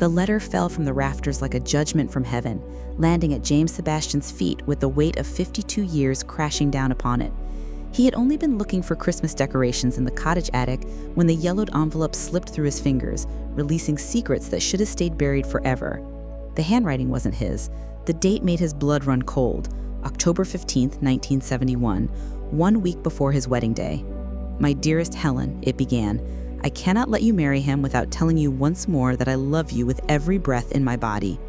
The letter fell from the rafters like a judgment from heaven, landing at James Sebastian's feet with the weight of 52 years crashing down upon it. He had only been looking for Christmas decorations in the cottage attic when the yellowed envelope slipped through his fingers, releasing secrets that should have stayed buried forever. The handwriting wasn't his. The date made his blood run cold, October 15th, 1971, 1 week before his wedding day. "My dearest Helen," it began, "I cannot let you marry him without telling you once more that I love you with every breath in my body."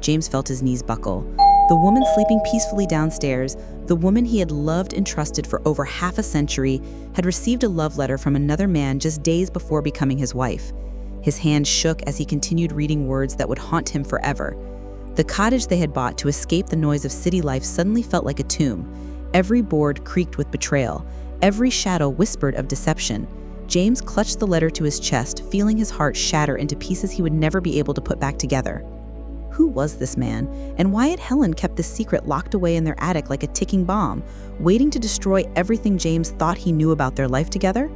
James felt his knees buckle. The woman sleeping peacefully downstairs, the woman he had loved and trusted for over half a century, had received a love letter from another man just days before becoming his wife. His hand shook as he continued reading words that would haunt him forever. The cottage they had bought to escape the noise of city life suddenly felt like a tomb. Every board creaked with betrayal. Every shadow whispered of deception. James clutched the letter to his chest, feeling his heart shatter into pieces he would never be able to put back together. Who was this man, and why had Helen kept this secret locked away in their attic like a ticking bomb, waiting to destroy everything James thought he knew about their life together?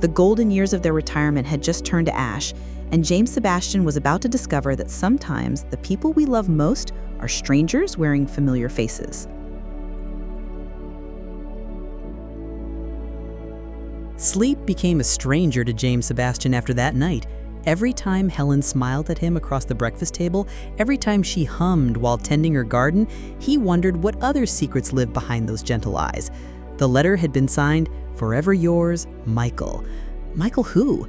The golden years of their retirement had just turned to ash, and James Sebastian was about to discover that sometimes the people we love most are strangers wearing familiar faces. Sleep became a stranger to James Sebastian after that night. Every time Helen smiled at him across the breakfast table, every time she hummed while tending her garden, he wondered what other secrets lived behind those gentle eyes. The letter had been signed, "Forever yours, Michael." Michael who?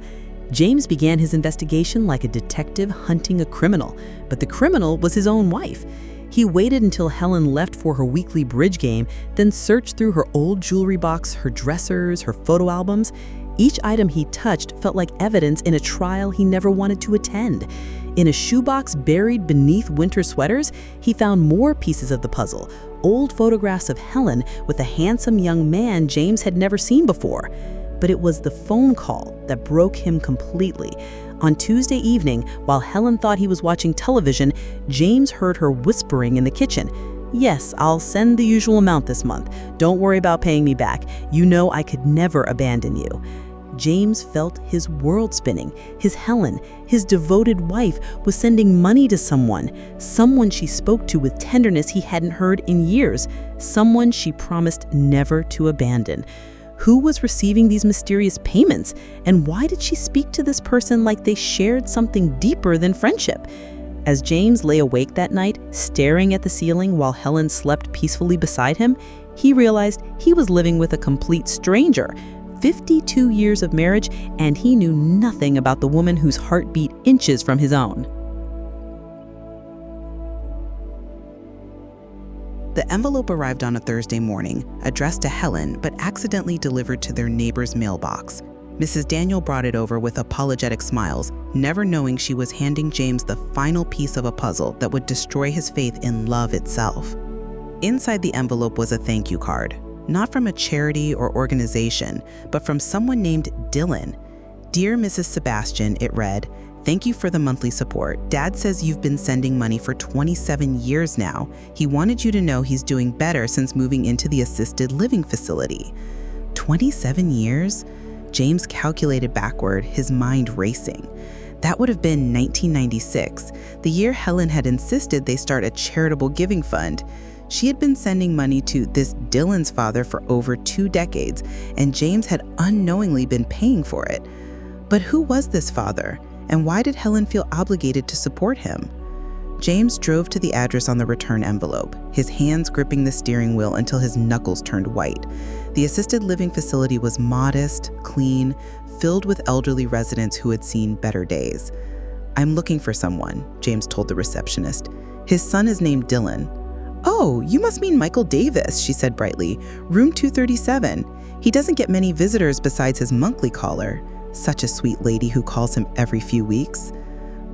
James began his investigation like a detective hunting a criminal, but the criminal was his own wife. He waited until Helen left for her weekly bridge game, then searched through her old jewelry box, her dressers, her photo albums. Each item he touched felt like evidence in a trial he never wanted to attend. In a shoebox buried beneath winter sweaters, he found more pieces of the puzzle, old photographs of Helen with a handsome young man James had never seen before. But it was the phone call that broke him completely. On Tuesday evening, while Helen thought he was watching television, James heard her whispering in the kitchen. "Yes, I'll send the usual amount this month. Don't worry about paying me back. You know I could never abandon you." James felt his world spinning. His Helen, his devoted wife, was sending money to someone she spoke to with tenderness he hadn't heard in years, someone she promised never to abandon. Who was receiving these mysterious payments, and why did she speak to this person like they shared something deeper than friendship? As James lay awake that night, staring at the ceiling while Helen slept peacefully beside him, he realized he was living with a complete stranger. 52 years of marriage, and he knew nothing about the woman whose heart beat inches from his own. The envelope arrived on a Thursday morning, addressed to Helen, but accidentally delivered to their neighbor's mailbox. Mrs. Daniel brought it over with apologetic smiles, never knowing she was handing James the final piece of a puzzle that would destroy his faith in love itself. Inside the envelope was a thank you card, not from a charity or organization, but from someone named Dylan. "Dear Mrs. Sebastian," it read, "thank you for the monthly support. Dad says you've been sending money for 27 years now. He wanted you to know he's doing better since moving into the assisted living facility." 27 years? James calculated backward, his mind racing. That would have been 1996, the year Helen had insisted they start a charitable giving fund. She had been sending money to this Dylan's father for over 2 decades, and James had unknowingly been paying for it. But who was this father, and why did Helen feel obligated to support him? James drove to the address on the return envelope, his hands gripping the steering wheel until his knuckles turned white. The assisted living facility was modest, clean, filled with elderly residents who had seen better days. "I'm looking for someone," James told the receptionist. "His son is named Dylan." "Oh, you must mean Michael Davis," she said brightly. "Room 237. He doesn't get many visitors besides his monthly caller. Such a sweet lady who calls him every few weeks."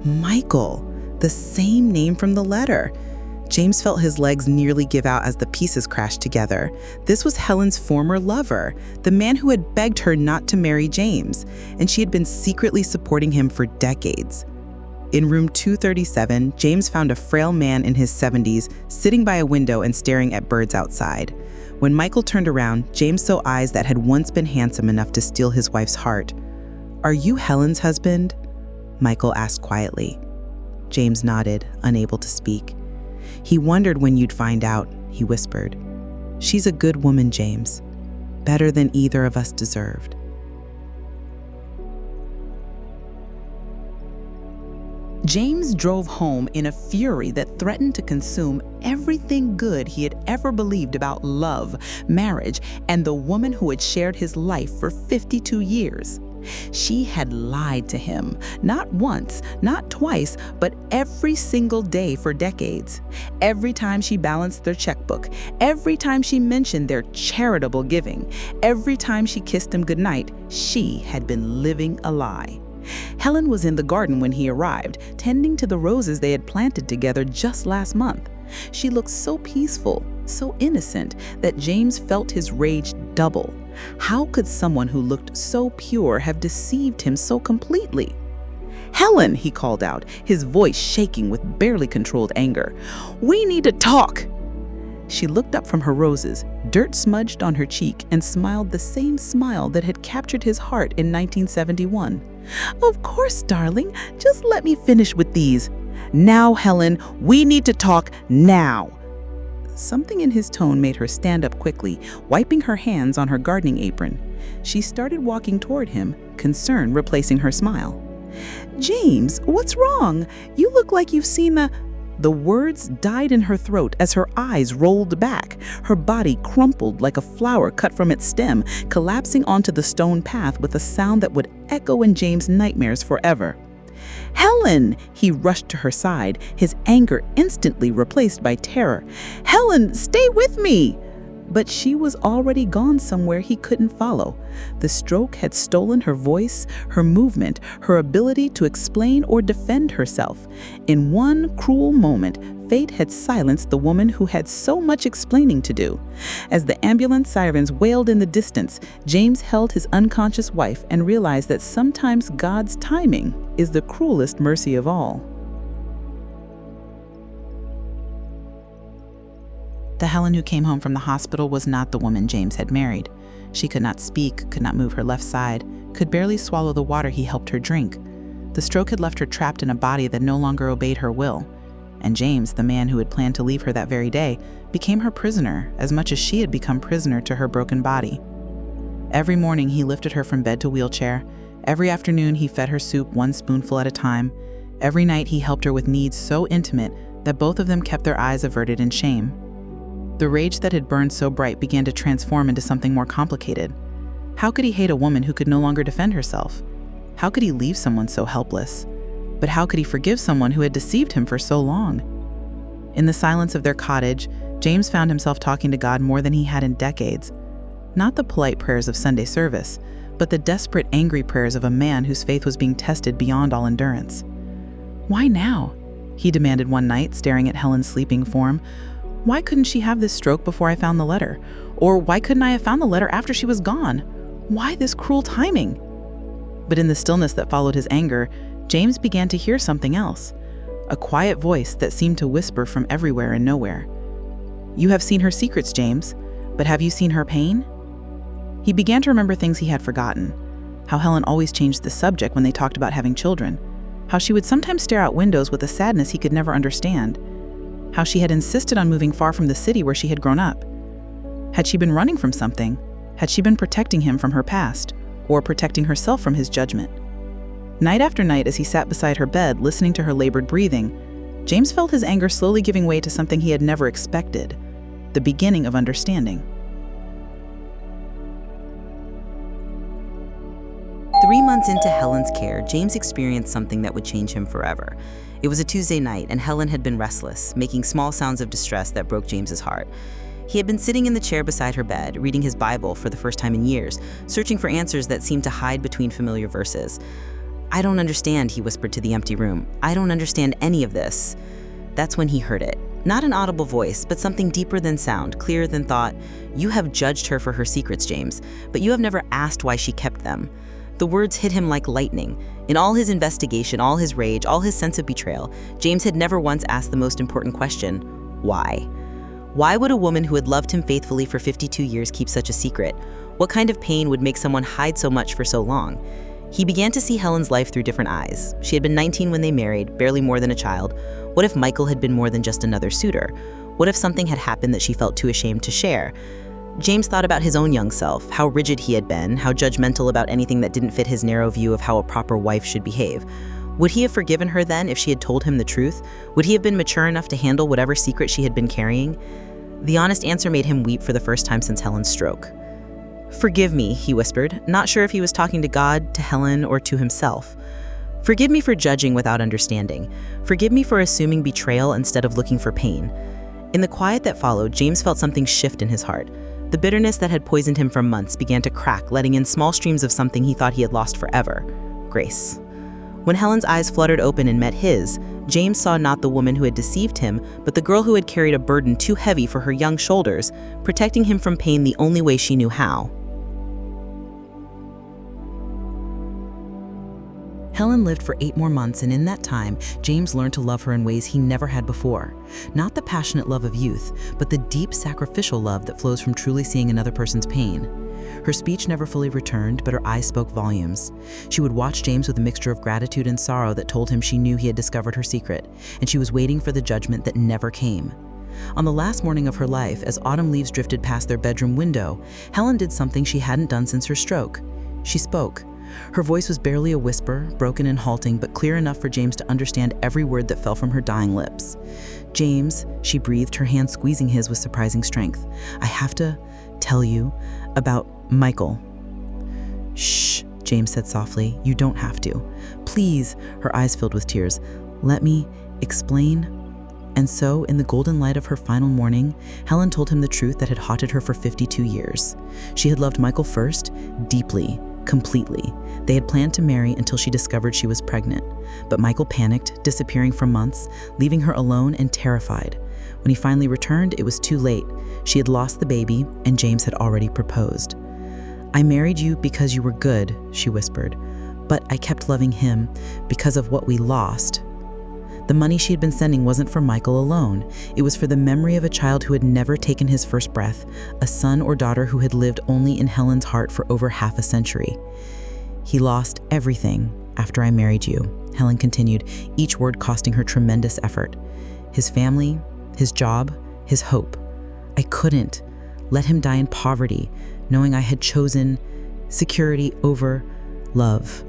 Michael, the same name from the letter. James felt his legs nearly give out as the pieces crashed together. This was Helen's former lover, the man who had begged her not to marry James, and she had been secretly supporting him for decades. In room 237, James found a frail man in his 70s sitting by a window and staring at birds outside. When Michael turned around, James saw eyes that had once been handsome enough to steal his wife's heart. "Are you Helen's husband?" Michael asked quietly. James nodded, unable to speak. He wondered when you'd find out, he whispered. She's a good woman, James. Better than either of us deserved. James drove home in a fury that threatened to consume everything good he had ever believed about love, marriage, and the woman who had shared his life for 52 years. She had lied to him, not once, not twice, but every single day for decades. Every time she balanced their checkbook, every time she mentioned their charitable giving, every time she kissed him goodnight, she had been living a lie. Helen was in the garden when he arrived, tending to the roses they had planted together just last month. She looked so peaceful, so innocent, that James felt his rage double. How could someone who looked so pure have deceived him so completely? "Helen," he called out, his voice shaking with barely controlled anger. "We need to talk." She looked up from her roses, dirt smudged on her cheek, and smiled the same smile that had captured his heart in 1971. "Of course, darling. Just let me finish with these. Now, Helen, we need to talk now." Something in his tone made her stand up quickly, wiping her hands on her gardening apron. She started walking toward him, concern replacing her smile. "James, what's wrong? You look like you've seen the..." The words died in her throat as her eyes rolled back. Her body crumpled like a flower cut from its stem, collapsing onto the stone path with a sound that would echo in James' nightmares forever. "Helen!" He rushed to her side, his anger instantly replaced by terror. "Helen, stay with me!" But she was already gone somewhere he couldn't follow. The stroke had stolen her voice, her movement, her ability to explain or defend herself. In one cruel moment, fate had silenced the woman who had so much explaining to do. As the ambulance sirens wailed in the distance, James held his unconscious wife and realized that sometimes God's timing is the cruelest mercy of all. The Helen who came home from the hospital was not the woman James had married. She could not speak, could not move her left side, could barely swallow the water he helped her drink. The stroke had left her trapped in a body that no longer obeyed her will. And James, the man who had planned to leave her that very day, became her prisoner as much as she had become prisoner to her broken body. Every morning he lifted her from bed to wheelchair. Every afternoon he fed her soup one spoonful at a time. Every night he helped her with needs so intimate that both of them kept their eyes averted in shame. The rage that had burned so bright began to transform into something more complicated. How could he hate a woman who could no longer defend herself? How could he leave someone so helpless? But how could he forgive someone who had deceived him for so long? In the silence of their cottage, James found himself talking to God more than he had in decades. Not the polite prayers of Sunday service, but the desperate, angry prayers of a man whose faith was being tested beyond all endurance. "Why now?" he demanded one night, staring at Helen's sleeping form. "Why couldn't she have this stroke before I found the letter? Or why couldn't I have found the letter after she was gone? Why this cruel timing?" But in the stillness that followed his anger, James began to hear something else. A quiet voice that seemed to whisper from everywhere and nowhere. "You have seen her secrets, James, but have you seen her pain?" He began to remember things he had forgotten. How Helen always changed the subject when they talked about having children. How she would sometimes stare out windows with a sadness he could never understand. How she had insisted on moving far from the city where she had grown up. Had she been running from something? Had she been protecting him from her past, or protecting herself from his judgment? Night after night, as he sat beside her bed, listening to her labored breathing, James felt his anger slowly giving way to something he had never expected, the beginning of understanding. 3 months into Helen's care, James experienced something that would change him forever. It was a Tuesday night, and Helen had been restless, making small sounds of distress that broke James's heart. He had been sitting in the chair beside her bed, reading his Bible for the first time in years, searching for answers that seemed to hide between familiar verses. "I don't understand," he whispered to the empty room. "I don't understand any of this." That's when he heard it. Not an audible voice, but something deeper than sound, clearer than thought. "You have judged her for her secrets, James, but you have never asked why she kept them." The words hit him like lightning. In all his investigation, all his rage, all his sense of betrayal, James had never once asked the most important question: why? Why would a woman who had loved him faithfully for 52 years keep such a secret? What kind of pain would make someone hide so much for so long? He began to see Helen's life through different eyes. She had been 19 when they married, barely more than a child. What if Michael had been more than just another suitor? What if something had happened that she felt too ashamed to share? James thought about his own young self, how rigid he had been, how judgmental about anything that didn't fit his narrow view of how a proper wife should behave. Would he have forgiven her then if she had told him the truth? Would he have been mature enough to handle whatever secret she had been carrying? The honest answer made him weep for the first time since Helen's stroke. "Forgive me," he whispered, not sure if he was talking to God, to Helen, or to himself. "Forgive me for judging without understanding. Forgive me for assuming betrayal instead of looking for pain." In the quiet that followed, James felt something shift in his heart. The bitterness that had poisoned him for months began to crack, letting in small streams of something he thought he had lost forever: grace. When Helen's eyes fluttered open and met his, James saw not the woman who had deceived him, but the girl who had carried a burden too heavy for her young shoulders, protecting him from pain the only way she knew how. Helen lived for 8 more months, and in that time, James learned to love her in ways he never had before. Not the passionate love of youth, but the deep sacrificial love that flows from truly seeing another person's pain. Her speech never fully returned, but her eyes spoke volumes. She would watch James with a mixture of gratitude and sorrow that told him she knew he had discovered her secret, and she was waiting for the judgment that never came. On the last morning of her life, as autumn leaves drifted past their bedroom window, Helen did something she hadn't done since her stroke. She spoke. Her voice was barely a whisper, broken and halting, but clear enough for James to understand every word that fell from her dying lips. "James," she breathed, her hand squeezing his with surprising strength, "I have to tell you about Michael." "Shh," James said softly, "you don't have to. Please," her eyes filled with tears, "let me explain." And so, in the golden light of her final morning, Helen told him the truth that had haunted her for 52 years. She had loved Michael first, deeply, completely. They had planned to marry until she discovered she was pregnant. But Michael panicked, disappearing for months, leaving her alone and terrified. When he finally returned, it was too late. She had lost the baby, and James had already proposed. "I married you because you were good," she whispered, "but I kept loving him because of what we lost." The money she had been sending wasn't for Michael alone. It was for the memory of a child who had never taken his first breath, a son or daughter who had lived only in Helen's heart for over half a century. "He lost everything after I married you," Helen continued, each word costing her tremendous effort. "His family, his job, his hope. I couldn't let him die in poverty, knowing I had chosen security over love."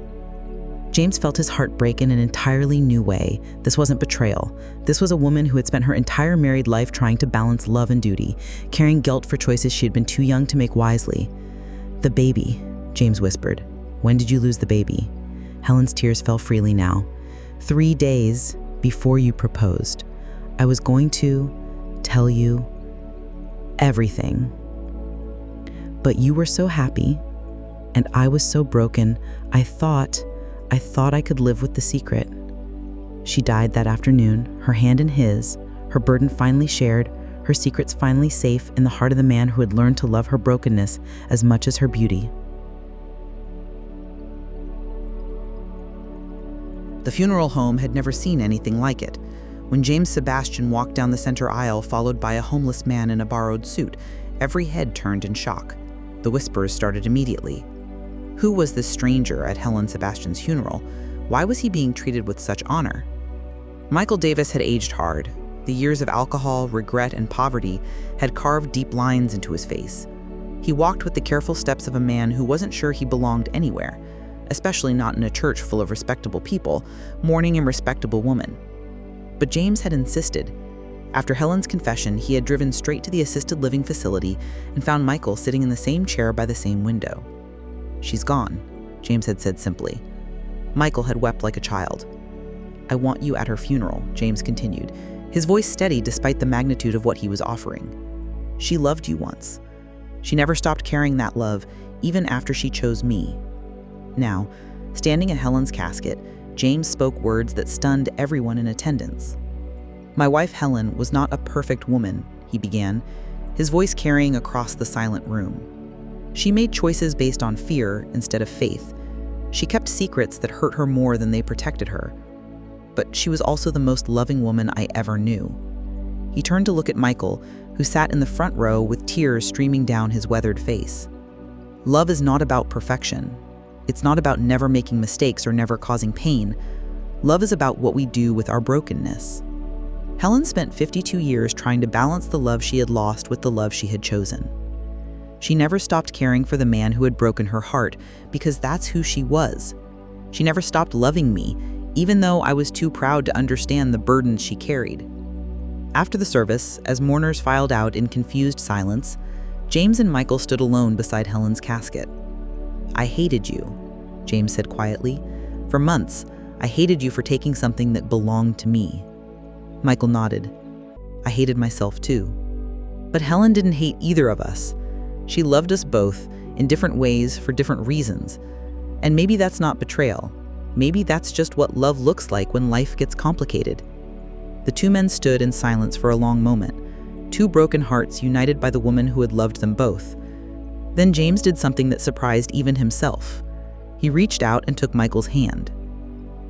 James felt his heart break in an entirely new way. This wasn't betrayal. This was a woman who had spent her entire married life trying to balance love and duty, carrying guilt for choices she had been too young to make wisely. "The baby," James whispered. "When did you lose the baby?" Helen's tears fell freely now. 3 days before you proposed. I was going to tell you everything. But you were so happy, and I was so broken, I thought I could live with the secret." She died that afternoon, her hand in his, her burden finally shared, her secrets finally safe in the heart of the man who had learned to love her brokenness as much as her beauty. The funeral home had never seen anything like it. When James Sebastian walked down the center aisle, followed by a homeless man in a borrowed suit, every head turned in shock. The whispers started immediately. Who was this stranger at Helen Sebastian's funeral? Why was he being treated with such honor? Michael Davis had aged hard. The years of alcohol, regret, and poverty had carved deep lines into his face. He walked with the careful steps of a man who wasn't sure he belonged anywhere, especially not in a church full of respectable people, mourning a respectable woman. But James had insisted. After Helen's confession, he had driven straight to the assisted living facility and found Michael sitting in the same chair by the same window. "She's gone," James had said simply. Michael had wept like a child. "I want you at her funeral," James continued, his voice steady despite the magnitude of what he was offering. "She loved you once. She never stopped carrying that love, even after she chose me." Now, standing at Helen's casket, James spoke words that stunned everyone in attendance. "My wife Helen was not a perfect woman," he began, his voice carrying across the silent room. "She made choices based on fear instead of faith. She kept secrets that hurt her more than they protected her. But she was also the most loving woman I ever knew." He turned to look at Michael, who sat in the front row with tears streaming down his weathered face. "Love is not about perfection. It's not about never making mistakes or never causing pain. Love is about what we do with our brokenness. Helen spent 52 years trying to balance the love she had lost with the love she had chosen. She never stopped caring for the man who had broken her heart, because that's who she was. She never stopped loving me, even though I was too proud to understand the burden she carried. After the service, as mourners filed out in confused silence, James and Michael stood alone beside Helen's casket. "I hated you," James said quietly. "For months, I hated you for taking something that belonged to me." Michael nodded. "I hated myself too." But Helen didn't hate either of us. She loved us both in different ways for different reasons. And maybe that's not betrayal. Maybe that's just what love looks like when life gets complicated. The two men stood in silence for a long moment, two broken hearts united by the woman who had loved them both. Then James did something that surprised even himself. He reached out and took Michael's hand.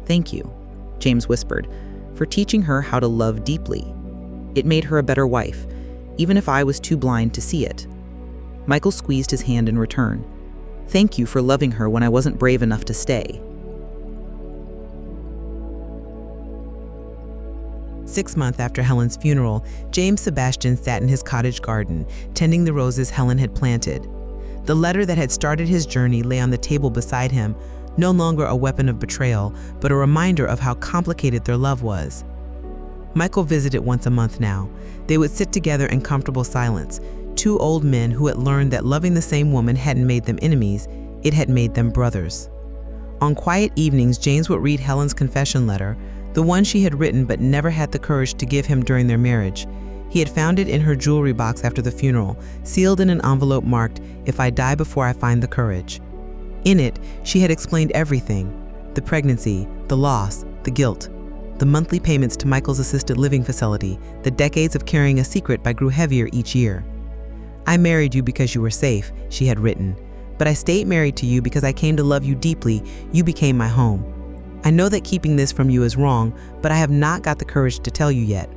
"Thank you," James whispered, "for teaching her how to love deeply. It made her a better wife, even if I was too blind to see it." Michael squeezed his hand in return. "Thank you for loving her when I wasn't brave enough to stay." 6 months after Helen's funeral, James Sebastian sat in his cottage garden, tending the roses Helen had planted. The letter that had started his journey lay on the table beside him, no longer a weapon of betrayal, but a reminder of how complicated their love was. Michael visited once a month now. They would sit together in comfortable silence, two old men who had learned that loving the same woman hadn't made them enemies, it had made them brothers. On quiet evenings, James would read Helen's confession letter, the one she had written but never had the courage to give him during their marriage. He had found it in her jewelry box after the funeral, sealed in an envelope marked, "If I die before I find the courage." In it, she had explained everything: the pregnancy, the loss, the guilt, the monthly payments to Michael's assisted living facility, the decades of carrying a secret that grew heavier each year. "I married you because you were safe," she had written, "but I stayed married to you because I came to love you deeply. You became my home. I know that keeping this from you is wrong, but I have not got the courage to tell you yet.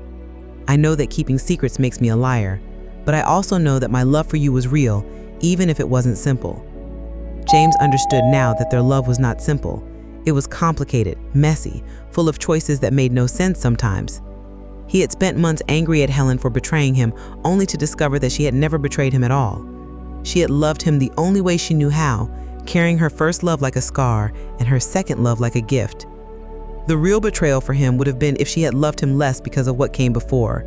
I know that keeping secrets makes me a liar, but I also know that my love for you was real, even if it wasn't simple." James understood now that their love was not simple. It was complicated, messy, full of choices that made no sense sometimes. He had spent months angry at Helen for betraying him, only to discover that she had never betrayed him at all. She had loved him the only way she knew how, carrying her first love like a scar and her second love like a gift. The real betrayal for him would have been if she had loved him less because of what came before.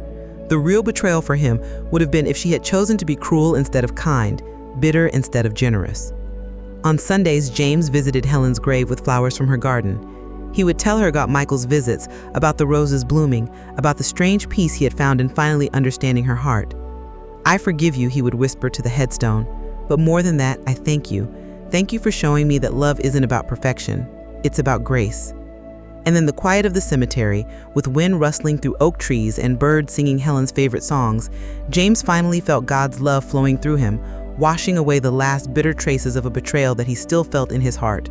The real betrayal for him would have been if she had chosen to be cruel instead of kind, bitter instead of generous. On Sundays, James visited Helen's grave with flowers from her garden. He would tell her about Michael's visits, about the roses blooming, about the strange peace he had found in finally understanding her heart. "I forgive you," he would whisper to the headstone, "but more than that, I thank you. Thank you for showing me that love isn't about perfection. It's about grace." And in the quiet of the cemetery, with wind rustling through oak trees and birds singing Helen's favorite songs, James finally felt God's love flowing through him, washing away the last bitter traces of a betrayal that he still felt in his heart.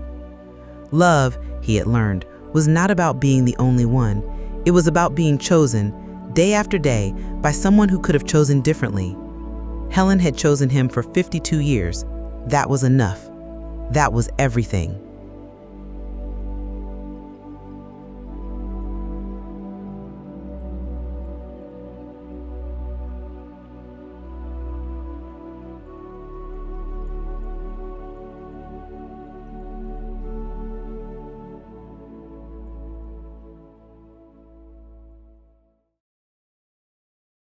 Love, he had learned, was not about being the only one. It was about being chosen, day after day, by someone who could have chosen differently. Helen had chosen him for 52 years. That was enough. That was everything.